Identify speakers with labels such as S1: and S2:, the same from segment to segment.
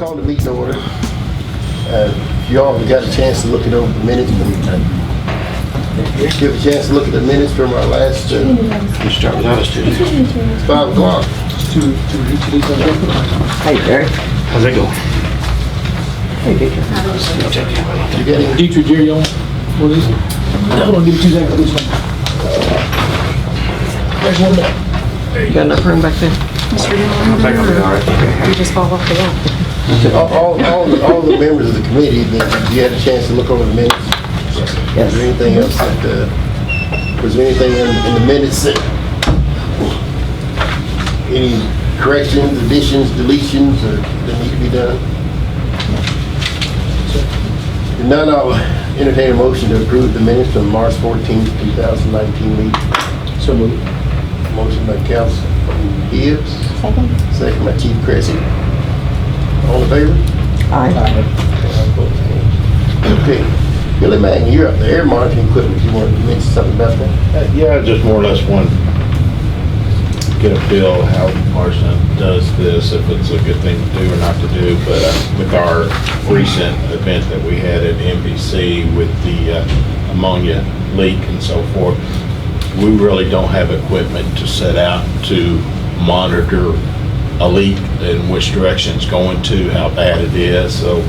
S1: call the meeting to order. You all have got a chance to look it over the minutes. Give a chance to look at the minutes from our last,
S2: You start without us, did you?
S1: it's 5 o'clock.
S2: Hey, Jerry. How's it going? Hey, Dietrich.
S1: You got any?
S3: Dietrich, Jerry, you on? What is it? Hold on, give me 2 seconds. This one. There's one more.
S2: You got enough room back there?
S4: Mr. Dillon,
S2: Back on the all right.
S4: you just fall off the wall.
S1: All the members of the committee, that you had a chance to look over the minutes? Is
S2: Yes.
S1: there anything else that, was there anything in the minutes that, any corrections, additions, deletions, or that need to be done? If none, I'll entertain a motion to approve the minutes from March 14th, 2019 meeting.
S3: So moved.
S1: Motion by Councilman Gibbs,
S4: Second?
S1: second by Chief Cressy. All in favor?
S2: Aye.
S1: Okay. Billy Mann, you're up there, air monitoring equipment. You want to mention something about that?
S5: Yeah, just more or less want to get a feel how Marston does this, if it's a good thing to do or not to do. But with our recent event that we had at NBC with the ammonia leak and so forth, we really don't have equipment to set out to monitor a leak and which direction it's going to, how bad it is. So,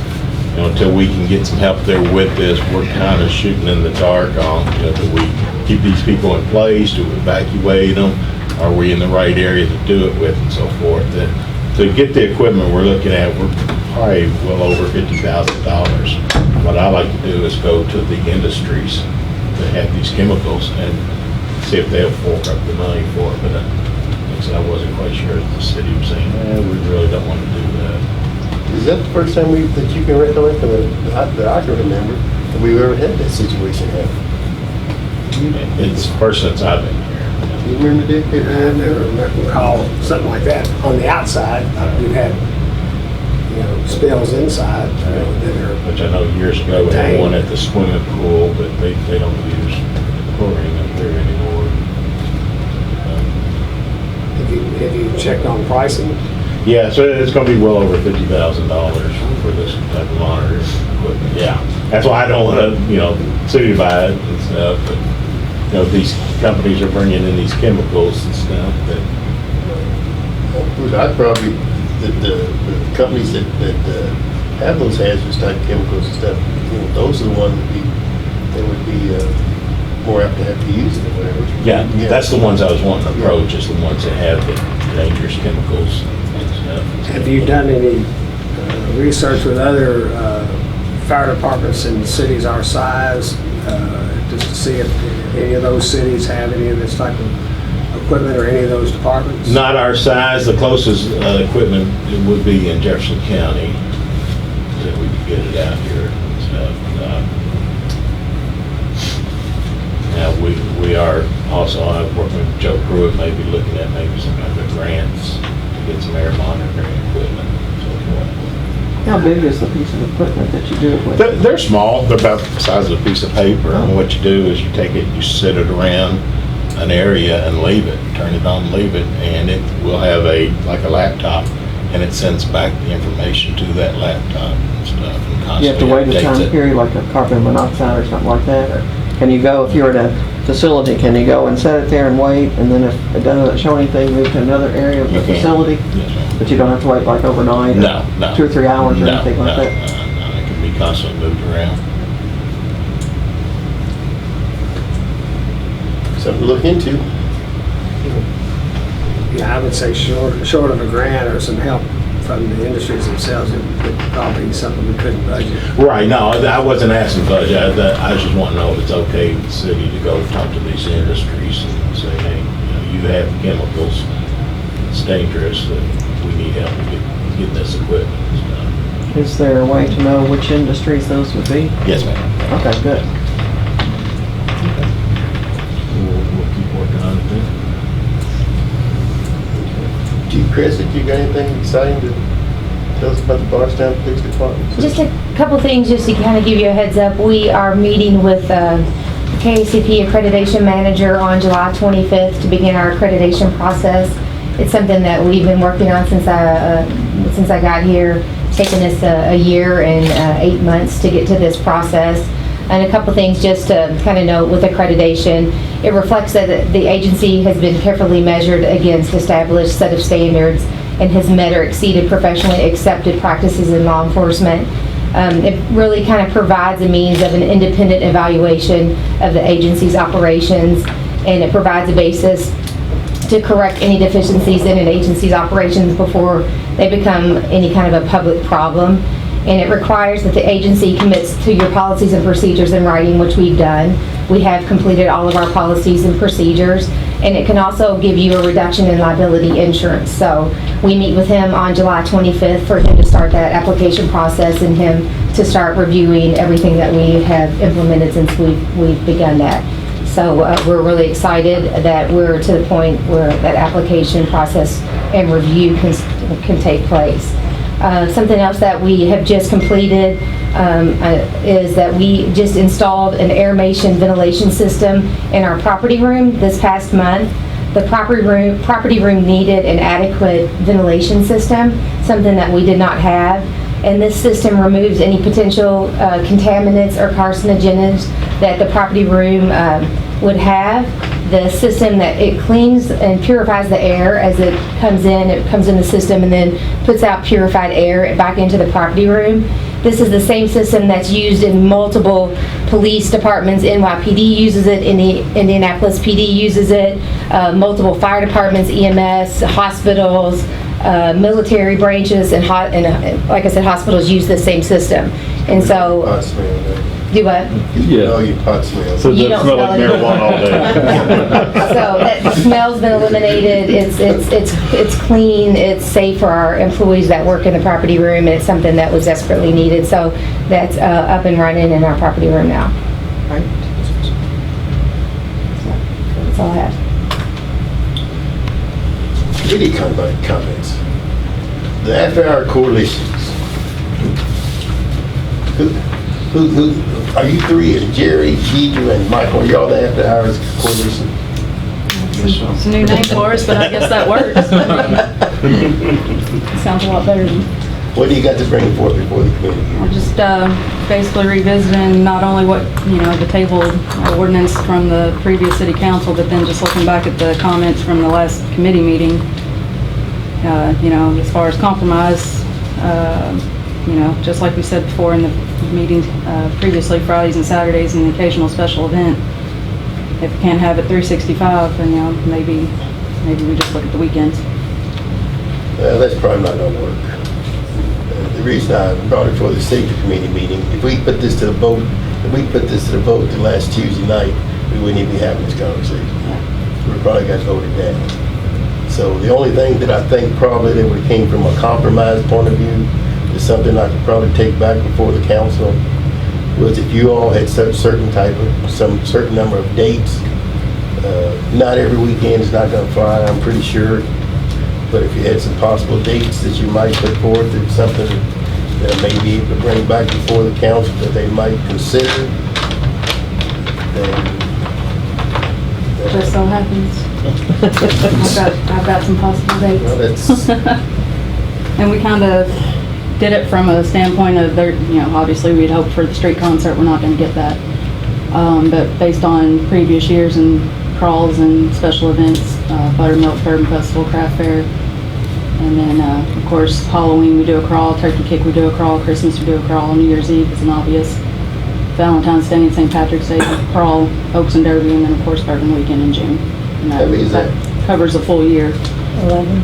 S5: until we can get some help there with this, we're kind of shooting in the dark on, do we keep these people in place? Do we evacuate them? Are we in the right area to do it with and so forth? To get the equipment we're looking at, we're probably well over $50,000. What I like to do is go to the industries that have these chemicals and see if they'll fork up the money for it. But like I said, I wasn't quite sure that the city was saying, we really don't want to do that.
S1: Is that the first time that you can recollect, that I can remember, that we've ever had that situation happen?
S5: It's first since I've been here.
S1: You remember, Dick?
S6: I never recall something like that. On the outside, we've had, spills inside, that are,
S5: Which I know years ago, we had one at the swimming pool, but they don't use chlorine up there anymore.
S6: have you checked on pricing?
S5: Yeah, so it's gonna be well over $50,000 for this type of monitoring equipment. Yeah, that's why I don't wanna, city buy it and stuff, but, these companies are bringing in these chemicals and stuff that,
S1: I'd probably, the companies that have those hazardous type chemicals and stuff, those are the ones that would be more apt to have to use it or whatever.
S5: yeah, that's the ones I was wanting to approach, is the ones that have the dangerous chemicals and stuff.
S6: Have you done any research with other fire departments in cities our size, just to see if any of those cities have any of this type of equipment or any of those departments?
S5: Not our size, the closest equipment would be in Jefferson County, that we could get it out here and stuff. Now, we are also working with Joe Pruitt, maybe looking at maybe some kind of grants to get some air monitoring equipment and so forth.
S2: How big is the piece of equipment that you do it with?
S5: They're small, they're about the size of a piece of paper, and what you do is you take it, you sit it around an area and leave it, turn it on, leave it, and it will have like a laptop, and it sends back the information to that laptop and stuff, and constantly
S2: You have to wait a
S5: updates
S2: time
S5: it.
S2: period, like a carbon monoxide or something like that? Or can you go, if you're at a facility, can you go and set it there and wait, and then if it doesn't show anything, move to another area of the
S5: You can.
S2: facility?
S5: Yes, ma'am.
S2: But you don't have to wait like overnight? or
S5: No, no.
S2: 2 or 3 hours or
S5: No,
S2: anything like
S5: no,
S2: that?
S5: no, it can be constantly moved around.
S1: Something to look into.
S6: Yeah, I would say short of a grant or some help from the industries themselves, it would probably be something we couldn't budget.
S5: Right, no, I wasn't asking budget, I just want to know if it's okay with the city to go talk to these industries and say, hey, you have chemicals, it's dangerous, that we need help to get this equipment and stuff.
S2: Is there a way to know which industries those would be?
S5: Yes, ma'am.
S2: Okay, good.
S5: We'll keep working on it then.
S1: Chief Cressy, you got anything exciting to tell us about the Bardstown Police Department?
S4: Just a couple things just to kind of give you a heads up. We are meeting with KACP accreditation manager on July 25th to begin our accreditation process. It's something that we've been working on since I got here. It's taken us a year and 8 months to get to this process. And a couple things just to kind of note with accreditation. It reflects that the agency has been carefully measured against established set of standards and has met or exceeded professionally accepted practices in law enforcement. It really kind of provides a means of an independent evaluation of the agency's operations, and it provides a basis to correct any deficiencies in an agency's operations before they become any kind of a public problem. And it requires that the agency commits to your policies and procedures in writing, which we've done. We have completed all of our policies and procedures, and it can also give you a reduction in liability insurance. So we meet with him on July 25th for him to start that application process and him to start reviewing everything that we have implemented since we've begun that. So we're really excited that we're to the point where that application process and review can take place. Something else that we have just completed is that we just installed an aeration ventilation system in our property room this past month. The property room needed an adequate ventilation system, something that we did not have. And this system removes any potential contaminants or carcinogens that the property room would have. The system that it cleans and purifies the air as it comes in the system and then puts out purified air back into the property room. This is the same system that's used in multiple police departments. NYPD uses it, Indianapolis PD uses it, multiple fire departments, EMS, hospitals, military branches, and like I said, hospitals use the same system. And so,
S1: Pot smell, right?
S4: do what?
S1: You know your pot smell.
S5: So
S4: You
S5: it
S4: don't
S5: doesn't smell like
S4: smell it.
S5: marijuana all day.
S4: So that smell's been eliminated. It's clean. It's safe for our employees that work in the property room, and it's something that was desperately needed. So that's up and running in our property room now.
S2: Right.
S4: That's all I have.
S1: Any comments? The after-hour coalitions. Who, are you three, and Jerry, Gigi, and Michael, are y'all the after-hours coalition?
S7: It's a new name for us, but I guess that works. Sounds a lot better than,
S1: What do you got to bring forth before the committee?
S7: we're just basically revisiting not only what, the table ordinance from the previous city council, but then just looking back at the comments from the last committee meeting. As far as compromise, just like we said before in the meeting previously, Fridays and Saturdays and the occasional special event. If we can't have it 365, then, maybe we just look at the weekends.
S1: That's probably not gonna work. The reason I brought it for the safety committee meeting, if we put this to the vote the last Tuesday night, we wouldn't even be having this conversation. We probably got voted down. So the only thing that I think probably that would came from a compromise point of view is something I could probably take back before the council, was if you all had some certain number of dates. Not every weekend is not gonna fly, I'm pretty sure. But if you had some possible dates that you might put forth, it's something that I may be able to bring back before the council that they might consider, then
S7: Just so happens. I've got some possible dates.
S1: well, that's,
S7: And we kind of did it from a standpoint of obviously we'd hoped for the street concert, we're not going to get that. But based on previous years and crawls and special events, Buttermilk Bourbon Festival, Craft Fair, and then of course Halloween we do a crawl, Turkey Kick we do a crawl, Christmas we do a crawl, New Year's Eve is an obvious, Valentine's Day and St. Patrick's Day crawl, Oaks and Derby, and then of course Bourbon Weekend in June. And
S1: How many is that?
S7: covers a full year.
S4: 11.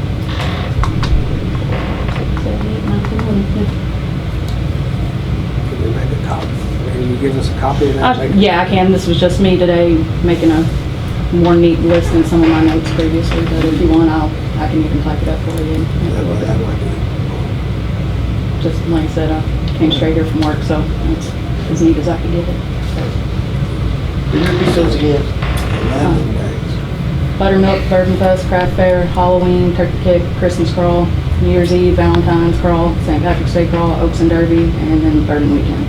S6: Can we make a copy? Can you give us a copy of that? Make-
S7: Yeah, I can. This was just me today making a more neat list than some of my notes previously, but if you want, I can even type it up for you.
S6: That might be-
S7: Just like I said, I came straight here from work, so it's as neat as I could get it.
S1: can you repeat those again?
S6: 11 days.
S7: Buttermilk, Bourbon Fest, Craft Fair, Halloween, Turkey Kick, Christmas Crawl, New Year's Eve, Valentine's Crawl, St. Patrick's Day Crawl, Oaks and Derby, and then Bourbon Weekend.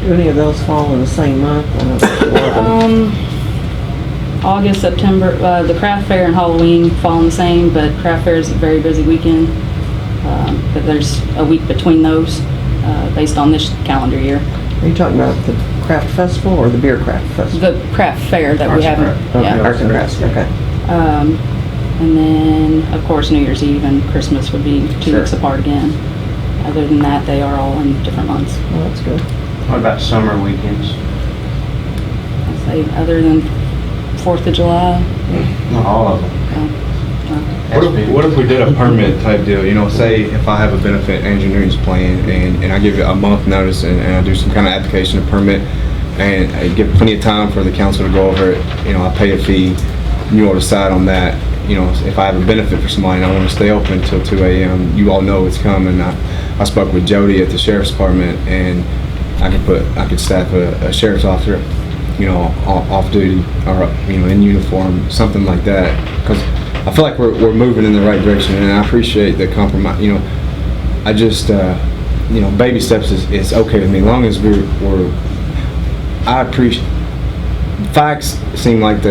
S2: Do any of those fall in the same month? I know it's 11.
S7: August, September, the Craft Fair and Halloween fall in the same, but Craft Fair is a very busy weekend. But there's a week between those, based on this calendar year.
S2: Are you talking about the craft festival or the beer craft festival?
S7: The craft fair that we have.
S2: Okay, arts and crafts, okay.
S7: And then, of course, New Year's Eve and Christmas would be 2
S2: Sure.
S7: weeks apart again. Other than that, they are all in different months.
S2: Well, that's good.
S8: What about summer weekends?
S7: I'd say other than 4th of July.
S8: Not all of them.
S9: What if we did a permit type deal? You know, say if I have a benefit engineering's plan and I give it a month notice and I do some kind of application of permit and I give plenty of time for the council to go over it, you know, I pay a fee, and you all decide on that. You know, if I have a benefit for somebody and I want to stay open until 2 a.m., you all know it's coming. I spoke with Jody at the sheriff's department and I could staff a sheriff's officer, you know, off duty or, you know, in uniform, something like that. Because I feel like we're moving in the right direction, and I appreciate the compromise. You know, I just, you know, baby steps is okay with me, as long as I appreciate, facts seem like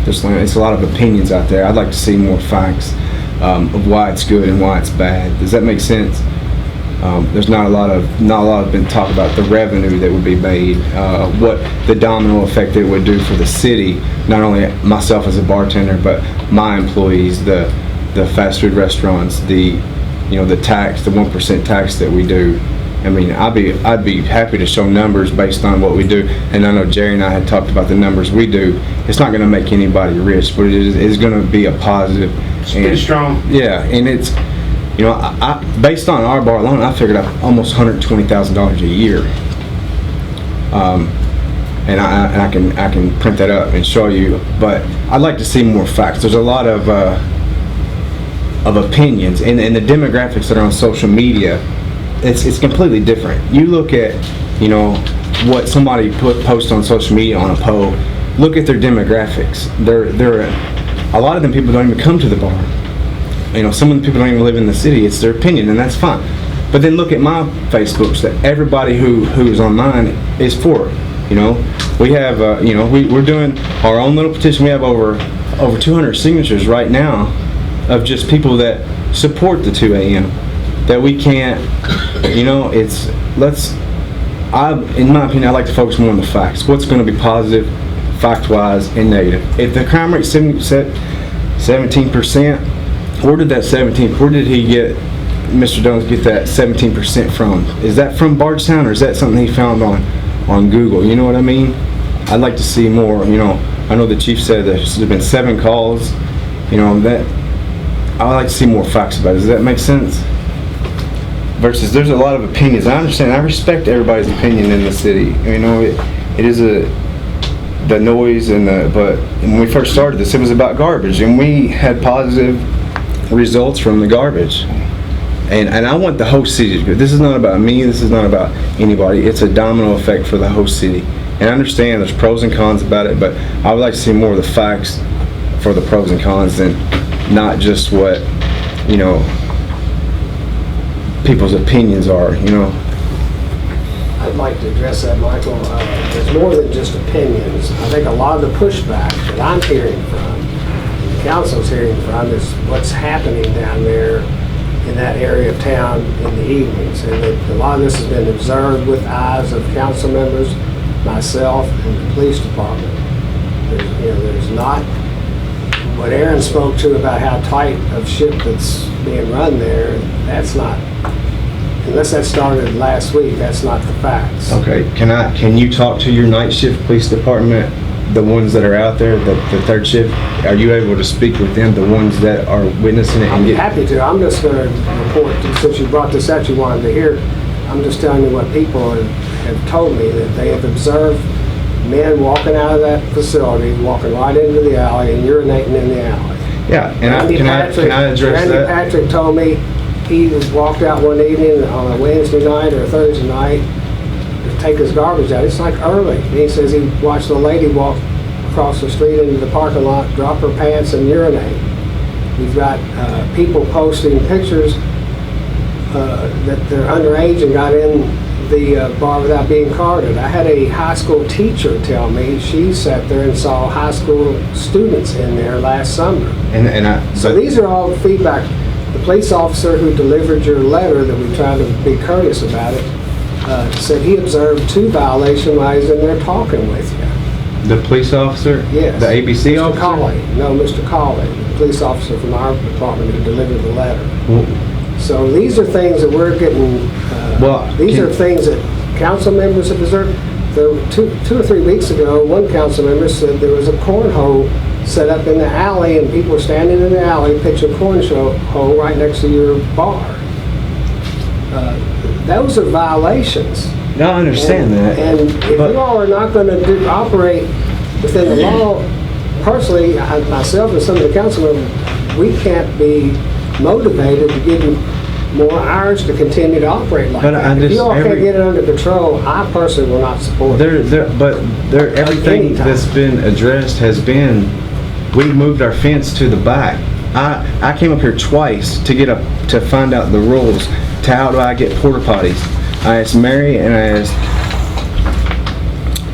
S9: it's a lot of opinions out there. I'd like to see more facts of why it's good and why it's bad. Does that make sense? There's not a lot of been talk about the revenue that would be made, what the domino effect it would do for the city, not only myself as a bartender, but my employees, the fast food restaurants, the tax, the 1% tax that we do. I mean, I'd be happy to show numbers based on what we do, and I know Jerry and I had talked about the numbers we do. It's not going to make anybody rich, but it is going to be a positive.
S8: It's pretty strong.
S9: Yeah, and it's, you know, I based on our bar alone, I figured out almost $120,000 a year. And I can print that up and show you, but I'd like to see more facts. There's a lot of opinions, and the demographics that are on social media, it's completely different. You look at, you know, what somebody posts on social media on a poll. Look at their demographics. They're a lot of them people don't even come to the bar. You know, some of the people don't even live in the city. It's their opinion, and that's fine. But then look at my Facebooks that everybody who is on mine is for. You know, we have, you know, we're doing our own little petition. We have over 200 signatures right now of just people that support the 2 a.m. That we can't, you know, in my opinion, I like to focus more on the facts. What's going to be positive, fact-wise, and negative. If the crime rate 17%, where did he get, Mr. Jones, get that 17% from? Is that from Bardstown, or is that something he found on Google? You know what I mean? I'd like to see more. You know, I know the chief said there's been 7 calls. You know, that I'd like to see more facts about it. Does that make sense? Versus, there's a lot of opinions. I understand. I respect everybody's opinion in the city. You know, it is the noise but when we first started this, it was about garbage, and we had positive results from the garbage. And I want the whole city to go. This is not about me. This is not about anybody. It's a domino effect for the whole city. And I understand there's pros and cons about it, but I would like to see more of the facts for the pros and cons than not just what, you know, people's opinions are, you know.
S6: I'd like to address that, Michael. There's more than just opinions. I think a lot of the pushback that I'm hearing from, and the council's hearing from, is what's happening down there in that area of town in the evenings. And a lot of this has been observed with eyes of council members, myself, and the police department. There's not what Aaron spoke to about how tight of ship that's being run there. That's not, unless that started last week, that's not the facts.
S9: Okay, can you talk to your night shift police department, the ones that are out there, the third shift? Are you able to speak with them, the ones that are witnessing it?
S6: I'm happy to. I'm just going to report, since you brought this up, you wanted to hear, I'm just telling you what people have told me, that they have observed men walking out of that facility, walking right into the alley and urinating in the alley.
S9: Yeah, and can I address
S6: Randy
S9: that?
S6: Patrick told me he walked out one evening on a Wednesday night or a Thursday night to take his garbage out. It's like early. And he says he watched a lady walk across the street into the parking lot, drop her pants and urinate. We've got people posting pictures that they're underage and got in the bar without being carded. I had a high school teacher tell me she sat there and saw high school students in there last summer.
S9: And
S6: So these are all feedback. the police officer who delivered your letter, that we tried to be courteous about it, said he observed 2 violations while he was in there talking with you.
S9: The police officer?
S6: Yes.
S9: The ABC
S6: Mr.
S9: officer?
S6: Colley. No, Mr. Colley, the police officer from our department who delivered the letter. So these are things that we're getting, these are things that council members have observed. There were 2 or 3 weeks ago, one council member said there was a cornhole set up in the alley and people were standing in the alley pitching a cornhole right next to your bar. Those are violations.
S9: No, I understand that.
S6: And if
S9: but-
S6: you all are not going to operate within the law, personally, myself and some of the council members, we can't be motivated to give you more hours to continue to operate like
S9: But
S6: that.
S9: I
S6: If
S9: just-
S6: you all can't get it under control, I personally will not support it.
S9: Everything
S6: Anytime.
S9: that's been addressed has been, we moved our fence to the back. I came up here twice to find out the rules to how do I get porta potties. I asked Mary and I asked,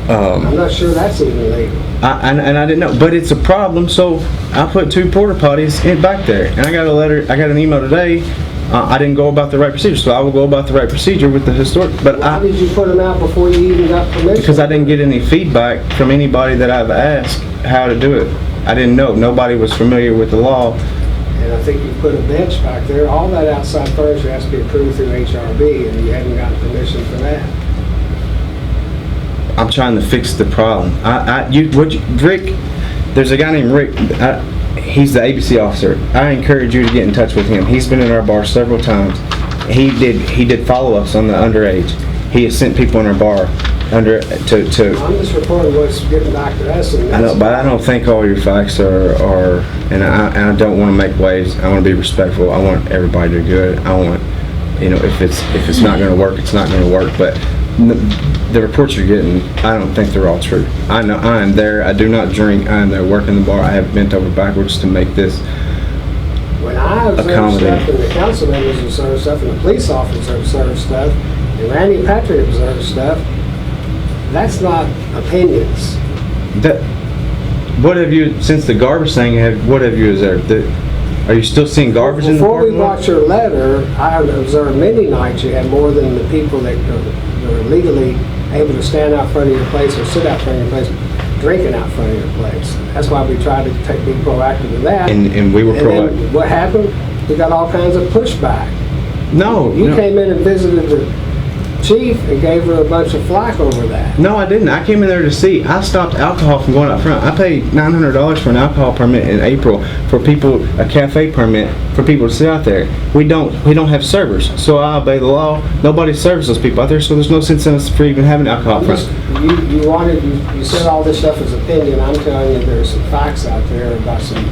S6: I'm not sure that's even legal.
S9: and I didn't know, but it's a problem, so I put 2 porta potties back there. And I got an email today, I didn't go about the right procedure, so I will go about the right procedure with the historic, but
S6: Why did you put them out before you even got permission?
S9: because I didn't get any feedback from anybody that I've asked how to do it. I didn't know. Nobody was familiar with the law.
S6: And I think you put a bench back there. All that outside furniture has to be approved through HRB, and you haven't gotten permission for that.
S9: I'm trying to fix the problem. Rick, there's a guy named Rick, he's the ABC officer. I encourage you to get in touch with him. He's been in our bar several times. He did follow-ups on the underage. He has sent people in our bar
S6: I'm just reporting what's getting back to us. And
S9: I know, but I don't think all your facts are, and I don't want to make waves. I want to be respectful. I want everybody to do good. I want, if it's not going to work, it's not going to work. But the reports you're getting, I don't think they're all true. I know I am there. I do not drink. I am there working the bar. I have bent over backwards to make this
S6: when I observe
S9: accommodating.
S6: stuff, and the council members observe stuff, and the police officers observe stuff, and Randy Patrick observes stuff, that's not opinions.
S9: What have you, since the garbage thing, what have you observed? Are you still seeing garbage in the
S6: Before we
S9: parking lot?
S6: brought your letter, I have observed many nights you had more than the people that are legally able to stand out front of your place or sit out front of your place, drinking out front of your place. That's why we tried to be proactive with that.
S9: And we were
S6: And
S9: proactive.
S6: then what happened? We got all kinds of pushback.
S9: No,
S6: You
S9: no.
S6: came in and visited the chief and gave her a bunch of flack over that.
S9: No, I didn't. I came in there to see. I stopped alcohol from going out front. I paid $900 for an alcohol permit in April for people, a cafe permit for people to sit out there. We don't have servers, so I obey the law. Nobody serves those people out there, so there's no sense in us for even having alcohol front.
S6: You said all this stuff is opinion. I'm telling you, there's some facts out there about some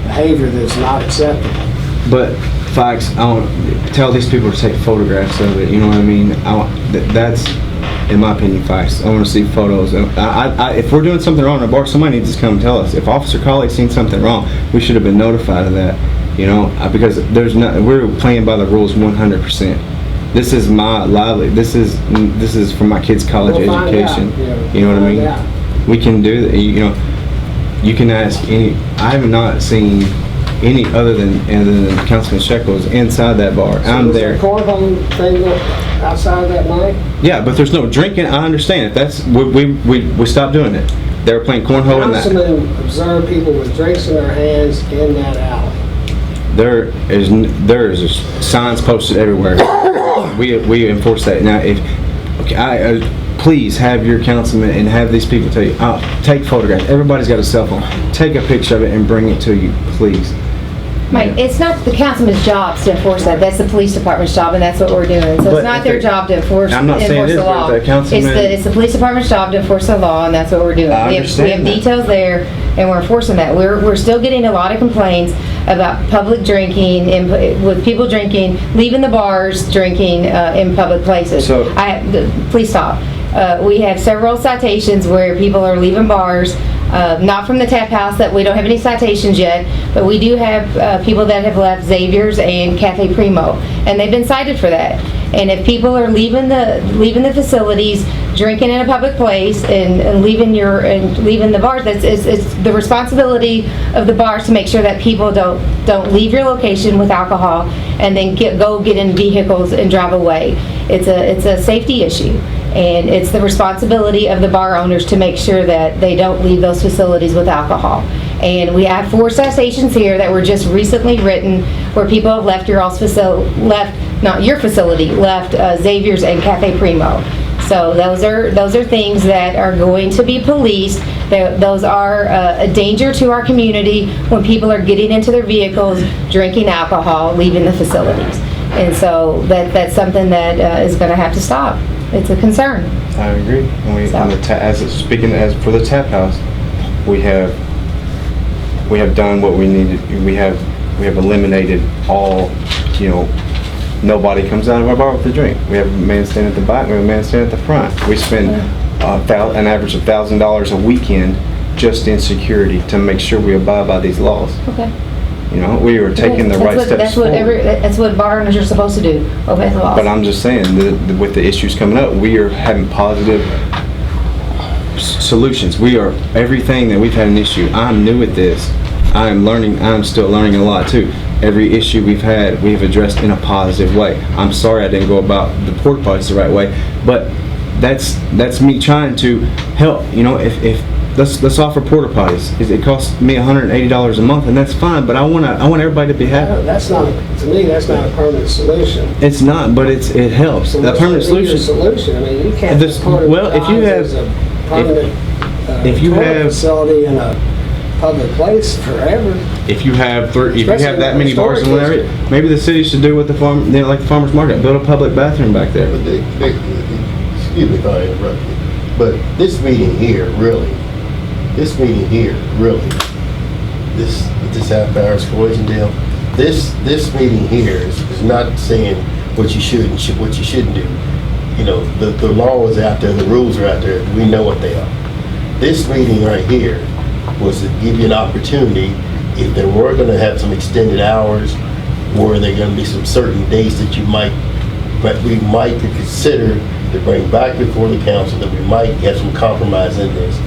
S6: behavior that's not acceptable.
S9: But facts, I want tell these people to take photographs of it. You know what I mean? That's, in my opinion, facts. I want to see photos. If we're doing something wrong in a bar, somebody needs to come tell us. If Officer Colley's seen something wrong, we should have been notified of that. Because we're playing by the rules 100%. This is my livelihood. This is for my kids' college
S6: We'll find
S9: education.
S6: out, yeah.
S9: You know what I mean?
S6: Find out.
S9: We can do that. You can ask any. I have not seen any other than Councilman Shekels inside that bar. I'm there.
S6: So was there a cornhole thing outside that night?
S9: Yeah, but there's no drinking. I understand. If that's we stopped doing it. They were playing cornhole in that.
S6: Councilman observed people with drinks in their hands in that alley.
S9: There is signs posted everywhere. we enforce that now. Please have your councilman and have these people tell you, take photographs. Everybody's got a cell phone. Take a picture of it and bring it to you, please.
S4: Mike, it's not the councilman's job to enforce that. That's the police department's job, and that's what we're doing. So
S9: But
S4: it's not their job to enforce
S9: I'm not saying it is,
S4: the
S9: but
S4: law.
S9: the councilman-
S4: It's the police department's job to enforce the law, and that's what we're doing.
S9: I
S4: We have
S9: understand that.
S4: details there, and we're enforcing that. We're still getting a lot of complaints about public drinking, with people drinking, leaving the bars, drinking in public places.
S9: So-
S4: Please stop. We have several citations where people are leaving bars, not from the tap house, that we don't have any citations yet, but we do have people that have left Xavier's and Cafe Primo, and they've been cited for that. And if people are leaving the facilities, drinking in a public place, and leaving the bars, it's the responsibility of the bars to make sure that people don't leave your location with alcohol and then go get in vehicles and drive away. It's a safety issue, and it's the responsibility of the bar owners to make sure that they don't leave those facilities with alcohol. And we have 4 citations here that were just recently written where people have left left Xavier's and Cafe Primo. So those are things that are going to be policed. Those are a danger to our community when people are getting into their vehicles, drinking alcohol, leaving the facilities. And so that's something that is going to have to stop. It's a concern.
S9: I agree. And for the tap house, we have done what we needed. We have eliminated all, nobody comes out of our bar with a drink. We have a man standing at the back, we have a man standing at the front. We spend an average of $1,000 a weekend just in security to make sure we abide by these laws.
S4: Okay.
S9: We are taking the right steps forward.
S4: That's what bar owners are supposed to do, obey the laws.
S9: But I'm just saying, with the issues coming up, we are having positive solutions. Everything that we've had an issue. I'm new at this. I'm still learning a lot too. Every issue we've had, we've addressed in a positive way. I'm sorry I didn't go about the porta potties the right way, but that's me trying to help. Let's offer porta potties. It costs me $180 a month, and that's fine. But I want everybody to be happy.
S6: That's not a permanent solution.
S9: It's not, but it helps.
S6: So
S9: The permanent
S6: solution.
S9: solution.
S6: I mean, you can't.
S9: If you have
S6: facility in a public place forever.
S9: If you have that many bars in one area, maybe the city should do what like the farmers market, build a public bathroom back there.
S1: But excuse me if I interrupt you, but this meeting here, really, this half-hour explosion deal, this meeting here is not saying what you should and what you shouldn't do. The law is out there, the rules are out there, we know what they are. This meeting right here was to give you an opportunity, if there were going to have some extended hours, or there going to be some certain days that we might consider to bring back before the council, that we might have some compromise in this.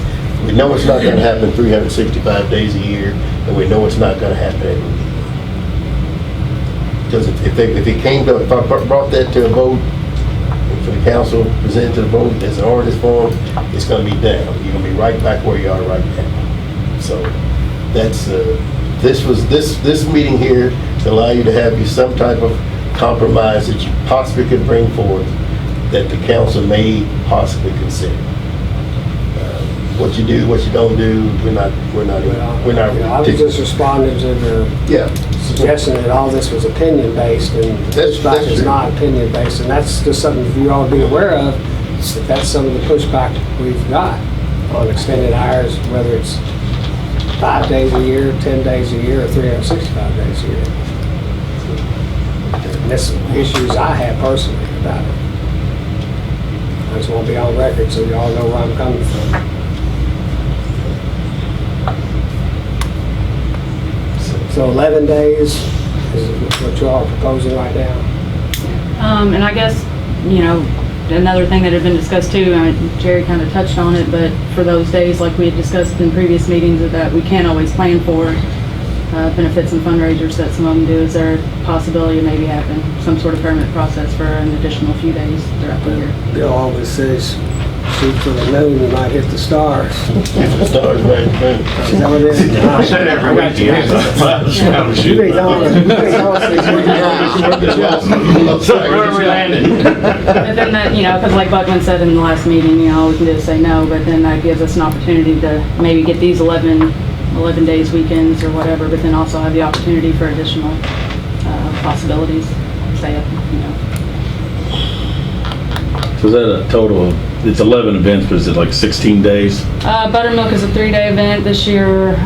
S1: We know it's not going to happen 365 days a year, and we know it's not going to happen every week. Because if I brought that to a vote, for the council, presented to the vote as an ordinance form, it's going to be down. You're going to be right back where you are right now. So that's this meeting here to allow you to have some type of compromise that you possibly could bring forth that the council may possibly consider. What you do, what you don't do, we're not.
S6: I was just responding to the suggestion that all this was opinion based, and pushback is not opinion based, and that's just something you ought to be aware of. That's some of the pushback we've got on extended hours, whether it's 5 days a year, 10 days a year, or 365 days a year. And that's issues I have personally about it. I just want to be on record so you all know where I'm coming from. So 11 days is what you all are proposing right now?
S7: And I guess, another thing that had been discussed too, Jerry kind of touched on it, but for those days, like we had discussed in previous meetings, that we can't always plan for, benefits and fundraisers that some of them do, is there a possibility of maybe having some sort of permit process for an additional few days throughout the year?
S6: Bill always says, shoot for the moon, you might hit the stars.
S1: The stars, right?
S6: Is that what it is?
S8: I said it every week.
S6: You ain't
S8: Where are we landing?
S7: But then that, because like Buckman said in the last meeting, all we can do is say no, but then that gives us an opportunity to maybe get these 11 days, weekends or whatever, but then also have the opportunity for additional possibilities, stay up,
S10: So is that a total of, it's 11 events, but is it like 16 days?
S7: Buttermilk is a 3-day event this year.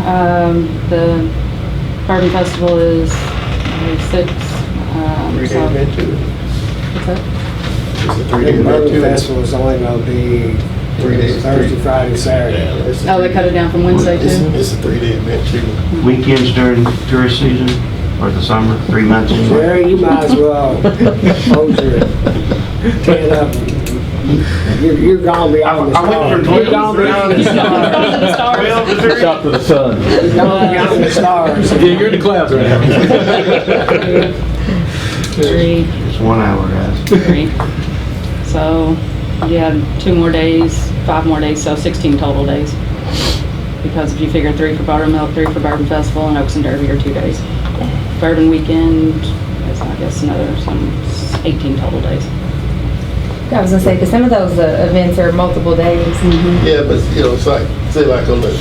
S7: The Bourbon Festival is 6.
S1: 3-day event too.
S7: What's that?
S1: It's a 3-day
S6: The
S1: event
S6: Bourbon
S1: too.
S6: Festival is only going to be
S1: 3 days.
S6: Thursday, Friday, Saturday.
S7: Oh, they cut it down from Wednesday too?
S1: It's a 3-day event too.
S8: Weekends during tourist season? or the summer, 3 months anyway.
S6: Jerry, you might as well close your tan up. You're gone beyond the
S8: I went from
S6: stars. You're gone
S8: 12
S6: beyond the stars.
S10: Shop to the sun.
S6: You're gone beyond the stars.
S3: Yeah, you're in the clouds right now.
S7: 3,
S8: It's 1 hour, guys.
S7: 3. So you have 2 more days, 5 more days, so 16 total days. Because if you figure 3 for Buttermilk, 3 for Bourbon Festival, and Oaks and Derby are 2 days. Bourbon Weekend is, I guess, another 18 total days.
S4: I was gonna say, because some of those events are multiple days.
S1: Yeah, but, you know, it's like, say like on the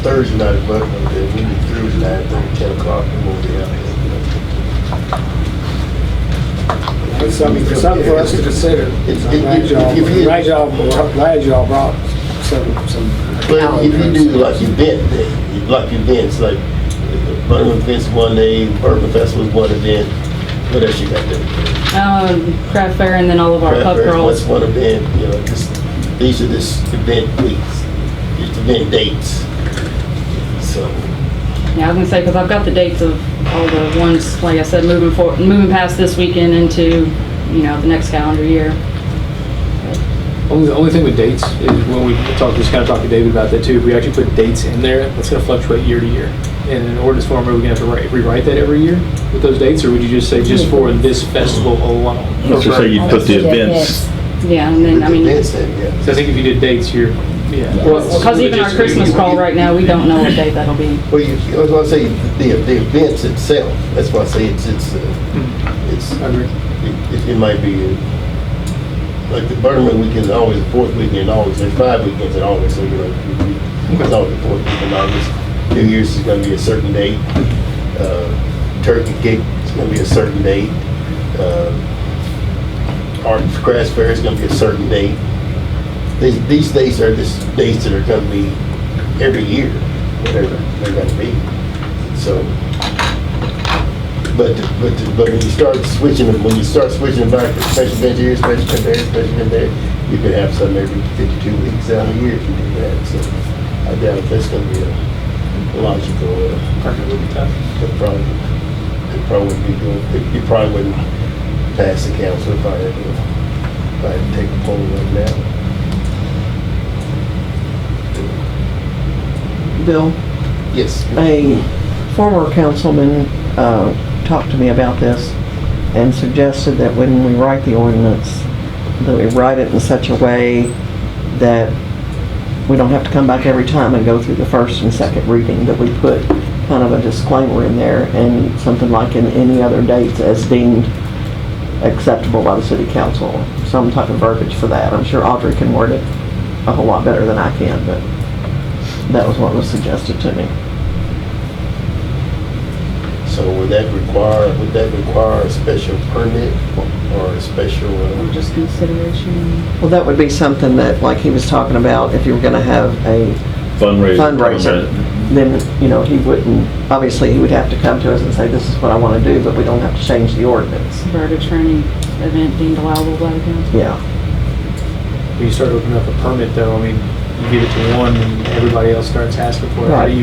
S1: Thursday night at Buckman, we be through at 9:30, 10 o'clock, and we'll be out here.
S6: It's something for us to consider.
S1: If
S6: Glad y'all brought some
S1: Well, if you do like event day, like events, like Bourbon Events one day, Bourbon Festival's one event, what else you got there?
S7: Craft fair and then all of our pub
S1: Craft fair,
S7: crawls.
S1: what's one event, you know, these are just event weeks, just event dates. So,
S7: Yeah, I was gonna say, because I've got the dates of all the ones, like I said, moving past this weekend into, you know, the next calendar year.
S3: The only thing with dates is when we talk to David about that too, if we actually put dates in there, that's gonna fluctuate year to year. And in ordinance form, are we gonna have to rewrite that every year with those dates, or would you just say just for this festival alone?
S10: Let's just say you put the events.
S7: Yeah, and then, I mean,
S1: events then, yeah.
S3: So I think if you did dates,
S7: because even our Christmas crawl right now, we don't know what date that'll be.
S1: Well, I was gonna say, the events itself, that's why I say it might be, like the Bourbon weekend is always the 4th weekend in August, there's 5 weekends in August, so you know, it's always the 4th weekend in August. New Year's is gonna be a certain date, Turkey Cake is gonna be a certain date, Art and Craft Fair is gonna be a certain date. These dates are just dates that are gonna be every year, whatever they're gonna be. So, but when you start switching them back to special event here, special event there, you could have some every 52 weeks out of the year if you do that. So I doubt if that's gonna be a logical, it probably would be good. You probably wouldn't pass the council if I had to take a poll right now.
S2: Bill,
S1: Yes.
S2: a former councilman talked to me about this and suggested that when we write the ordinance, that we write it in such a way that we don't have to come back every time and go through the first and second reading, that we put kind of a disclaimer in there and something like in any other dates as deemed acceptable by the city council, some type of verbiage for that. I'm sure Audrey can word it a whole lot better than I can, but that was what was suggested to me.
S1: So would that require a special permit or a special?
S7: Just consideration.
S2: Well, that would be something that, like he was talking about, if you were gonna have a fundraiser, then, you know, he wouldn't, obviously, he would have to come to us and say, this is what I wanna do, but we don't have to change the ordinance.
S7: Verbiage for any event deemed allowable by the council.
S2: Yeah.
S3: When you start opening up a permit though, I mean, you give it to one and everybody else starts asking for it.
S2: Right.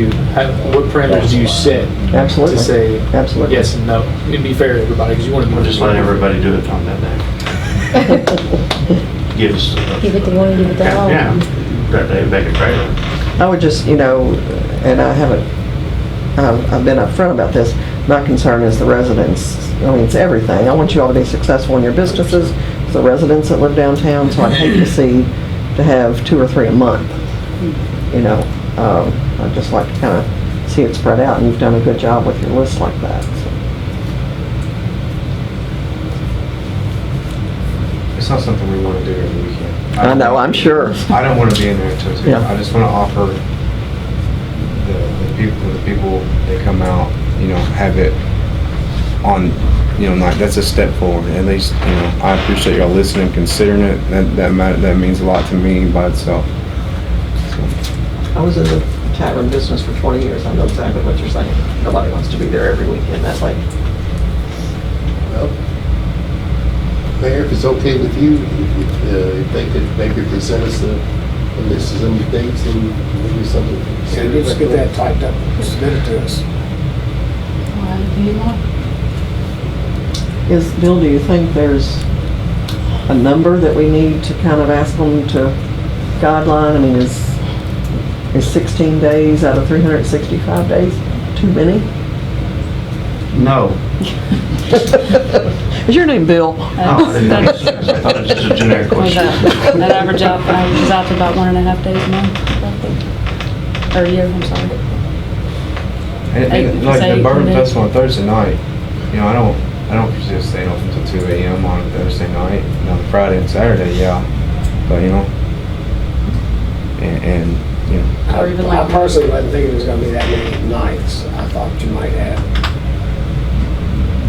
S3: What parameters do you set
S2: Absolutely.
S3: to say
S2: Absolutely.
S3: yes and no? It'd be fair to everybody, because you want to.
S8: We'll just let everybody do it on that day. Give us.
S4: Give it to one, give it to all.
S8: Yeah, that day, make a trailer.
S2: I would just, you know, and I haven't, I've been upfront about this, my concern is the residents. I mean, it's everything. I want you all to be successful in your businesses, it's the residents that live downtown, so I'd hate to have 2 or 3 a month. You know, I'd just like to kind of see it spread out, and you've done a good job with your list like that. So.
S9: It's not something we want to do every weekend.
S2: I know, I'm sure.
S9: I don't want to be in there until 2.
S2: Yeah.
S9: I just want to offer the people that come out, you know, have it on, you know, like that's a step forward. At least, you know, I appreciate y'all listening, considering it. That means a lot to me by itself. So.
S2: I was in the tavern business for 20 years. I know exactly what you're saying. Nobody wants to be there every weekend that way.
S1: Well, Mayor, if it's okay with you, if they could maybe present us a list of some dates and maybe something.
S6: Yeah, let's get that typed up, submit it to us.
S7: Do you want?
S2: Bill, do you think there's a number that we need to kind of ask them to guideline? I mean, is 16 days out of 365 days too many?
S8: No.
S2: Is your name Bill?
S8: Oh, I didn't know. I thought it was just a generic
S7: Was
S8: question.
S7: that averages out to about 1.5 days a month, roughly? Or a year, I'm sorry.
S9: And like
S7: Say
S9: the Bourbon
S7: commit.
S9: Festival on Thursday night, you know, I don't foresee us staying open until 2 a.m. on Thursday night, and on Friday and Saturday, yeah. But, you know, and you know,
S7: Or even
S6: I
S7: like,
S6: personally wasn't thinking it was gonna be that many nights. I thought you might have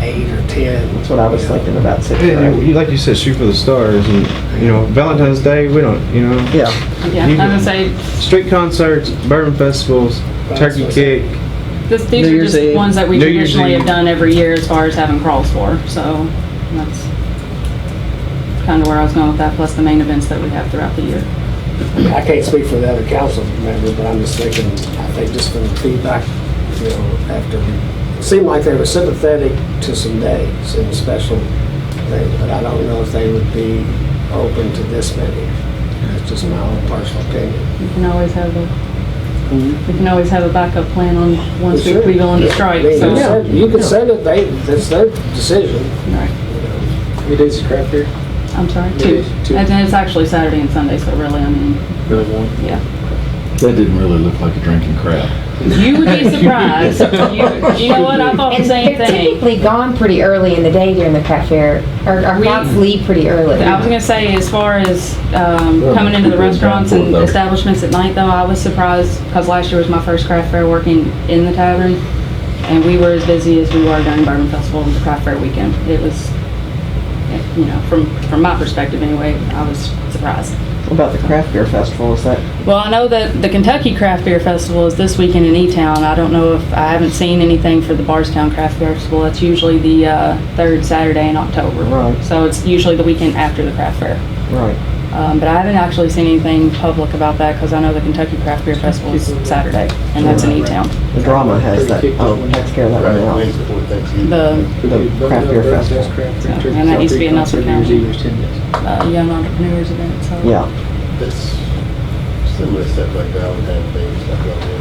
S6: 8 or 10.
S2: That's what I was thinking about 6 or
S9: yeah,
S2: 8.
S9: like you said, shoot for the stars, and you know, Valentine's Day, we don't, you know,
S2: Yeah,
S7: yeah, I'm gonna say,
S9: street concerts, bourbon festivals, turkey kick.
S7: these
S2: New
S7: are
S2: Year's
S7: just
S2: Eve.
S7: ones that we
S9: New Year's
S7: traditionally
S9: Eve.
S7: have done every year as far as having crawls for, so that's kind of where I was going with that, plus the main events that we have throughout the year.
S6: I can't speak for the other council members, but I'm just thinking, I think just from the feedback, you know, after, it seemed like they were sympathetic to some days and special things, but I don't know if they would be open to this many. That's just my own personal opinion.
S7: You can always have a backup plan on once we
S6: Sure.
S7: be willing to
S6: I
S7: strike,
S6: mean,
S7: so.
S6: you can send it, that's their decision.
S7: Right.
S3: How many days is craft beer?
S7: I'm sorry,
S3: Two.
S7: 2. And then it's actually Saturday and Sunday, so really, I mean,
S3: Really one?
S7: yeah.
S10: That didn't really look like a drinking crowd.
S7: You would be surprised. You know what, I thought the
S4: And
S7: same
S4: they're
S7: thing.
S4: typically gone pretty early in the day during the craft fair. Our
S7: We-
S4: crowds leave pretty early.
S7: I was gonna say, as far as coming into the restaurants and establishments at night, though, I was surprised, because last year was my first craft fair working in the tavern, and we were as busy as we were during Bourbon Festival and the craft fair weekend. It was, you know, from my perspective anyway, I was surprised.
S2: what about the craft beer festival, is that,
S7: Well, I know that the Kentucky Craft Beer Festival is this weekend in E-Town. I don't know if, I haven't seen anything for the Bardstown Craft Beer Festival. That's usually the third Saturday in October.
S2: Right.
S7: So it's usually the weekend after the craft fair.
S2: right?
S7: But I haven't actually seen anything public about that because I know the Kentucky Craft Beer Festival is Saturday, and that's in E-Town.
S2: The drama has that, takes care of that
S1: Right,
S2: one now.
S1: Wednesday before Thanksgiving.
S7: The
S2: Craft beer festival.
S7: And that needs to be in Nelson County.
S3: There's 10 days.
S7: Young Entrepreneurs event, so.
S2: Yeah,
S1: That's similar stuff like Valentine's Day, stuff like that.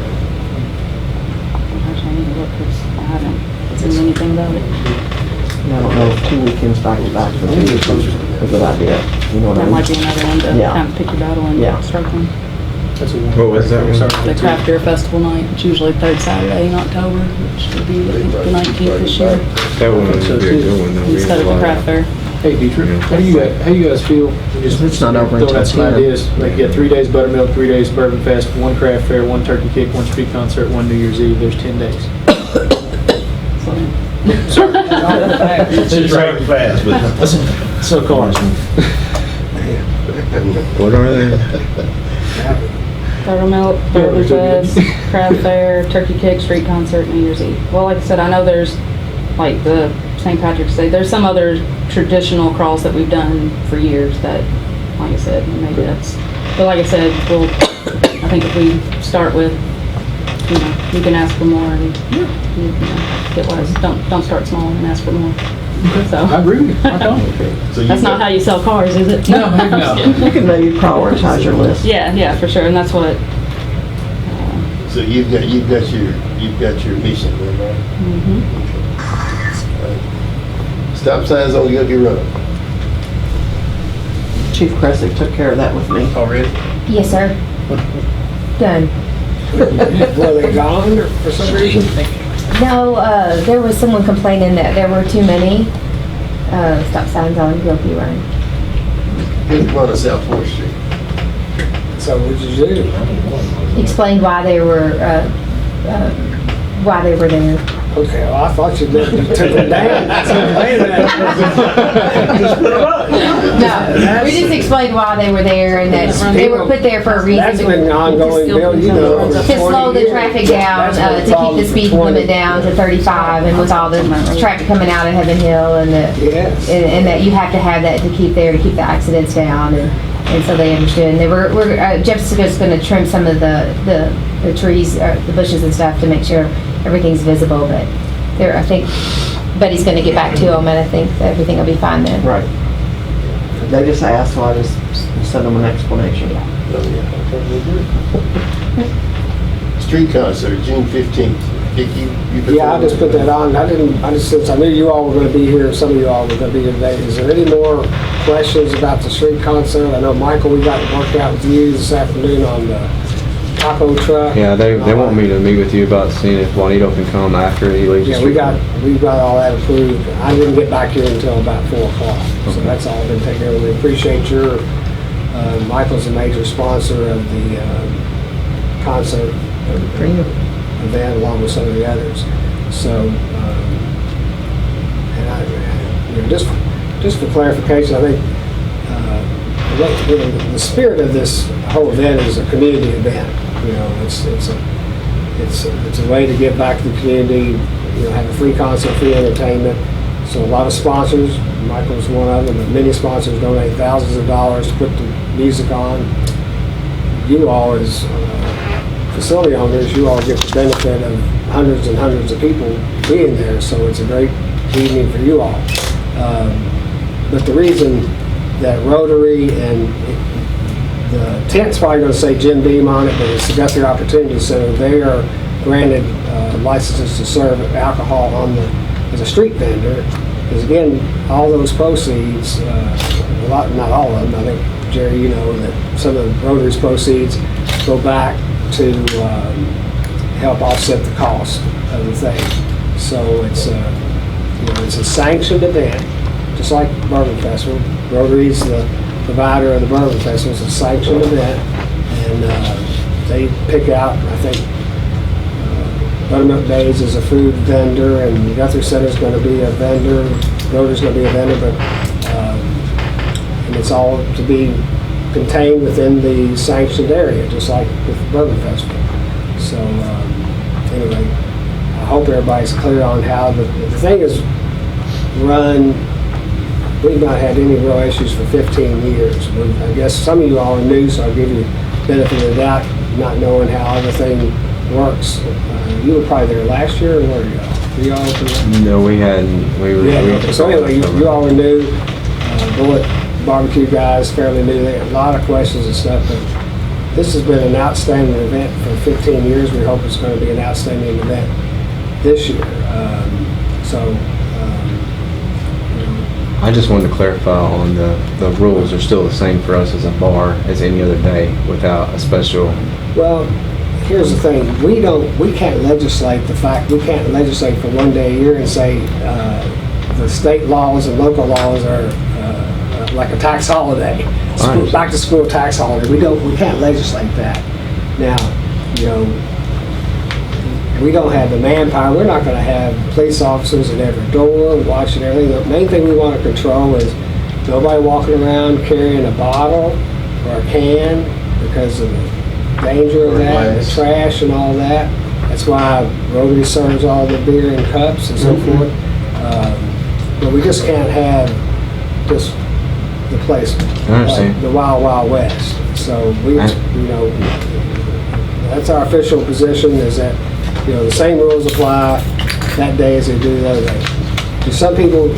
S7: Actually, I need to look because I haven't seen anything about it.
S2: and I don't know if 2 weekends back to back for 2 weeks is a good idea, you know what I
S7: That
S2: mean?
S7: might be another one to
S2: Yeah.
S7: kind of pick your battle
S2: Yeah.
S7: and strike one.
S3: That's a one.
S9: What was that one?
S7: The Craft Beer Festival night, it's usually third Saturday in October, which would be, I think, the 19th this year,
S9: That one would be a good one. though. We
S7: instead
S9: have
S7: of
S9: a
S7: the
S9: lot
S7: craft fair.
S3: Hey, Dietrich, how do you guys feel? Just
S2: It's not over
S3: throwing
S2: until
S3: out some
S2: 10.
S3: ideas. Like, you got 3 days Buttermilk, 3 days Bourbon Fest, 1 craft fair, 1 turkey kick, 1 street concert, 1 New Year's Eve. There's 10 days.
S7: So,
S8: It's just right fast, but
S3: So cars.
S9: What are they?
S7: Buttermilk, Bourbon Fest, Craft Fair, Turkey Kick, Street Concert, New Year's Eve. Well, like I said, I know there's, like, the St. Patrick's Day, there's some other traditional crawls that we've done for years that, like I said, maybe that's, but like I said, we'll, I think if we start with, you know, you can ask for more and, you know, get less. Don't start small and ask for more. So,
S3: I agree with you. Right on.
S1: So you
S7: that's not
S1: got-
S7: how you sell cars, is it?
S3: No, heck no.
S2: You can maybe prioritize your list.
S7: Yeah, for sure, and that's what,
S1: So you've got your mission, then, right?
S7: mhm.
S1: Stop signs on Yogi Road.
S2: Chief Cressy took care of that with me.
S8: already?
S4: Yes, sir. Done.
S6: Were they gone or for some reason?
S4: No, there was someone complaining that there were too many stop signs on Gilpey Run.
S1: Here's one on South 4th Street.
S6: So what did you do?
S4: Explained why they were there.
S6: Okay, well, I thought you took them down. Just put them up.
S4: No, we just explained why they were there and that they were put there for a
S6: That's
S4: reason.
S6: been an ongoing bill, you know.
S4: To slow the traffic down, to keep the speed limit down to 35, and with all the traffic coming out of Heaven Hill and
S6: Yes.
S4: and that you have to have that to keep the accidents down, and so they understood. And they were Jessica's going to trim some of the trees, the bushes and stuff to make sure everything's visible, but I think but he's gonna get back to them, and I think that everything will be fine then.
S2: Right. They just asked, so I just sent them an explanation.
S1: Street concert, June 15th. Vicky, you put
S6: Yeah, I just put that on. Since I knew you all were gonna be here, some of you all were gonna be here today, is there any more questions about the street concert? I know, Michael, we got it worked out with you this afternoon on the taco truck.
S9: Yeah, they want me to meet with you about seeing if Juanito can come after he leaves. the
S6: Yeah,
S9: street.
S6: we've got all that approved. I didn't get back here until about 4 o'clock, so that's all been taken care of. We appreciate your, Michael's a major sponsor of the concert event along with some of the others. So, and just for clarification, I think the spirit of this whole event is a community event. It's a way to give back to the community. Have a free concert, free entertainment. So a lot of sponsors, Michael's one of them, but many sponsors donate thousands of dollars to put the music on. You all as facility owners, you all get the benefit of hundreds and hundreds of people being there, so it's a great evening for you all. But the reason that Rotary and the tent's probably going to say Jim Beam on it, but it's the Guthrie Opportunity Center. They are granted licenses to serve alcohol as a street vendor. Because again, all those proceeds, not all of them, I think, Jerry, you know, that some of Rotary's proceeds go back to help offset the cost of the thing. So it's a sanctioned event, just like Bourbon Festival. Rotary's the provider of the Bourbon Festival. It's a sanctioned event, and they pick out, I think, Buttermilk Days is a food vendor, and Guthrie Center's going to be a vendor. Rotary's going to be a vendor, but and it's all to be contained within the sanctioned area, just like with the Bourbon Festival. So anyway, I hope everybody's clear on how the thing is run. We've not had any real issues for 15 years. I guess some of you all are new, so I'll give you benefit of that, not knowing how everything works. You were probably there last year, or were you all? Were you all open up?
S9: No, we hadn't.
S6: So anyway, you all are new. Bullet Barbecue guys, fairly new. They have a lot of questions and stuff, but this has been an outstanding event for 15 years. We hope it's going to be an outstanding event this year.
S9: I just wanted to clarify on the rules are still the same for us as a bar as any other day without a special.
S6: Well, here's the thing, we can't legislate the fact, we can't legislate for one day a year and say the state laws and local laws are like a tax holiday, back to school tax holiday. We can't legislate that. Now, you know, we don't have the manpower. We're not going to have police officers at every door watching everything. The main thing we want to control is nobody walking around carrying a bottle or a can because of the danger of that, the trash and all that. That's why Rotary serves all the beer in cups and so forth. But we just can't have just the place, the Wild Wild West. So we, you know, that's our official position, is that, you know, the same rules apply that day as they do the other day. Do some people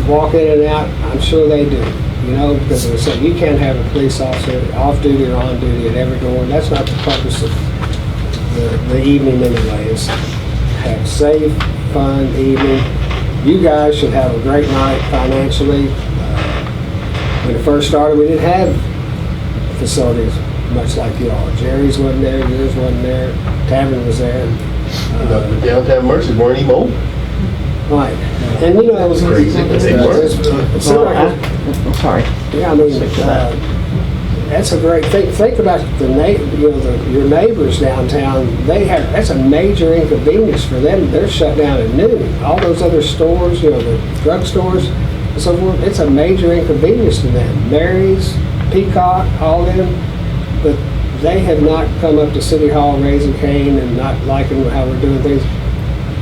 S6: walk in and out? I'm sure they do. You know, because they say you can't have a police officer off duty or on duty at every door. And that's not the purpose of the evening anyway. It's have safe, fun evening. You guys should have a great night financially. When it first started, we didn't have facilities much like you all. Jerry's wasn't there, yours wasn't there, Tavern was there.
S1: The downtown merchants weren't even open.
S6: Right. And you know, it was
S1: crazy.
S2: I'm sorry.
S6: Yeah, I mean, that's a great thing. Think about your neighbors downtown. That's a major inconvenience for them. They're shut down at noon. All those other stores, you know, the drug stores and so forth, it's a major inconvenience to them. Mary's, Peacock, all them, but they have not come up to City Hall raising Cain and not liking how we're doing things,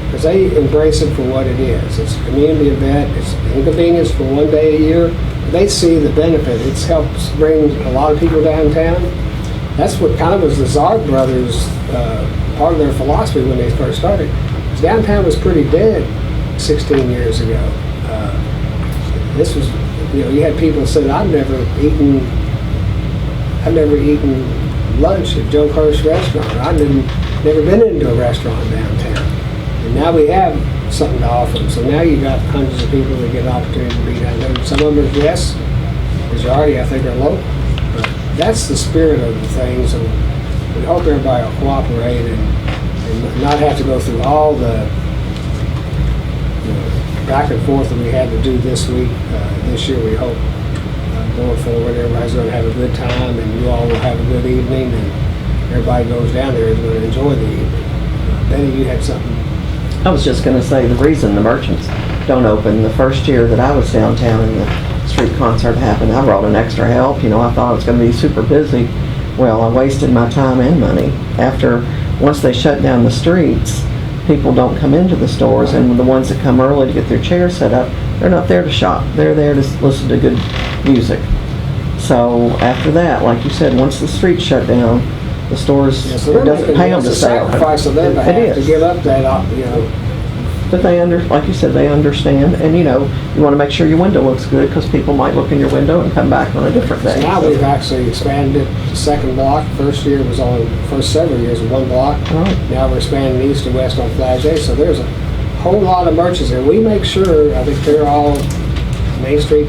S6: because they embrace it for what it is. It's a community event. It's inconvenience for one day a year. They see the benefit. It helps bring a lot of people downtown. That's what kind of was the Zard Brothers, part of their philosophy when they first started. Downtown was pretty dead 16 years ago. This was, you know, you had people say, I've never eaten lunch at Joe Hurst Restaurant. I've never been into a restaurant downtown. And now we have something to offer them. So now you got hundreds of people that get an opportunity to be down there. Some of them are guests, majority I think are local. But that's the spirit of the things, and we hope everybody will cooperate and not have to go through all the back and forth that we had to do this week. This year we hope going forward everybody's going to have a good time, and you all will have a good evening, and everybody goes down there is going to enjoy the evening. Betty, you had something?
S2: I was just gonna say, the reason the merchants don't open, the first year that I was downtown and the street concert happened, I brought an extra help, you know, I thought it was gonna be super busy. Well, I wasted my time and money. Once they shut down the streets, people don't come into the stores, and the ones that come early to get their chairs set up, they're not there to shop, they're there to listen to good music. So after that, like you said, once the streets shut down, the stores,
S6: Yeah, so
S2: it
S6: they're
S2: doesn't
S6: making
S2: pay them to
S6: a
S2: sell.
S6: sacrifice of them to
S2: It
S6: have to
S2: is.
S6: give up that, you know.
S2: But they like you said, they understand, and you know, you want to make sure your window looks good, because people might look in your window and come back on a different day.
S6: So now we've actually expanded the second block. First several years was one block.
S2: Right.
S6: Now we're expanding east and west on Flagey. So there's a whole lot of merchants, and we make sure, I think they're all Main Street.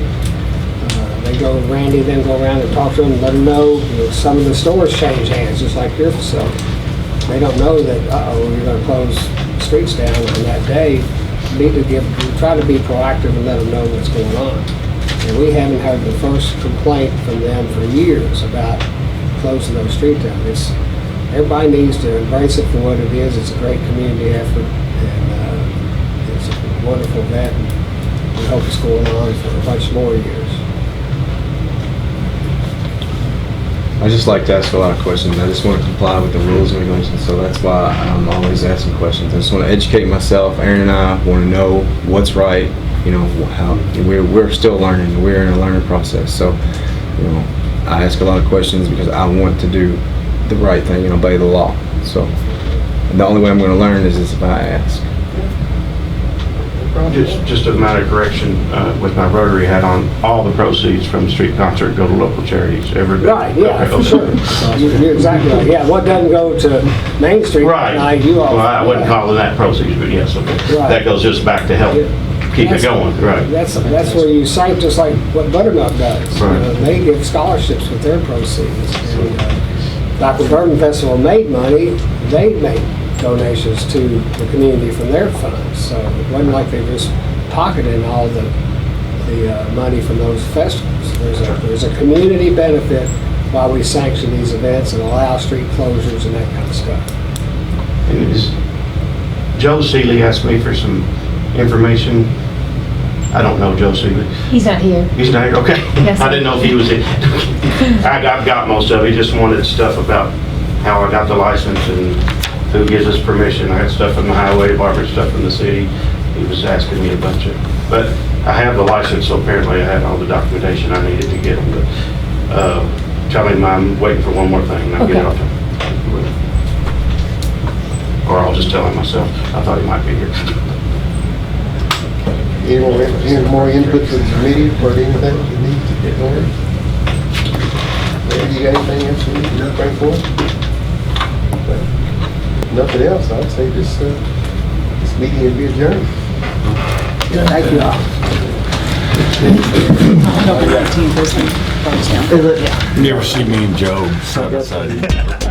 S6: They Randy then go around and talk to them, let them know, some of the stores change hands, just like your facility. They don't know that, you're going to close streets down on that day. We need to try to be proactive and let them know what's going on. And we haven't had the first complaint from them for years about closing those streets down. Everybody needs to embrace it for what it is. It's a great community effort, and it's a wonderful event. And we hope it's going on for a bunch more years.
S9: I just like to ask a lot of questions. I just want to comply with the rules and regulations, so that's why I'm always asking questions. I just want to educate myself. Aaron and I want to know what's right. You know, how we're still learning. We're in a learning process. So, you know, I ask a lot of questions because I want to do the right thing and obey the law. So, the only way I'm going to learn is if I ask.
S8: Just a matter of correction, with my Rotary hat on, all the proceeds from the street concert go to local charities.
S6: Right, yeah,
S8: Okay,
S6: for
S8: okay.
S6: sure. You're exactly right. Yeah, what doesn't go to Main Street?
S8: Right.
S6: You all.
S8: Well, I wouldn't call that proceeds, but yes, okay.
S6: Right.
S8: That goes just back to help keep it going, right?
S6: That's where you cite, just like what Buttermilk does.
S8: Right.
S6: They give scholarships with their proceeds. And, like when Bourbon Festival made money, they made donations to the community from their funds. So it wasn't like they were just pocketing all the money from those festivals. There's a community benefit while we sanction these events and allow street closures and that kind of stuff.
S8: And Joe Seeley asked me for some information. I don't know Joe Seeley.
S4: He's not here.
S8: He's not here, okay.
S4: Yes,
S8: I didn't know if he was in. I've got most of it, he just wanted stuff about how I got the license and who gives us permission. I got stuff from the highway department, stuff from the city. He was asking me a bunch of, but I have the license, so apparently I had all the documentation I needed to get him. But tell him I'm waiting for one more thing, and I'll get it off to him. Or I'll just tell him myself. I thought he might be here.
S1: Any more input for the committee or anything you need to get going? Maybe you got anything else you need to bring forward? Nothing else, I'd say this meeting will be adjourned.
S6: Thank you all.
S2: Is it?
S11: You ever see me and Joe side by side?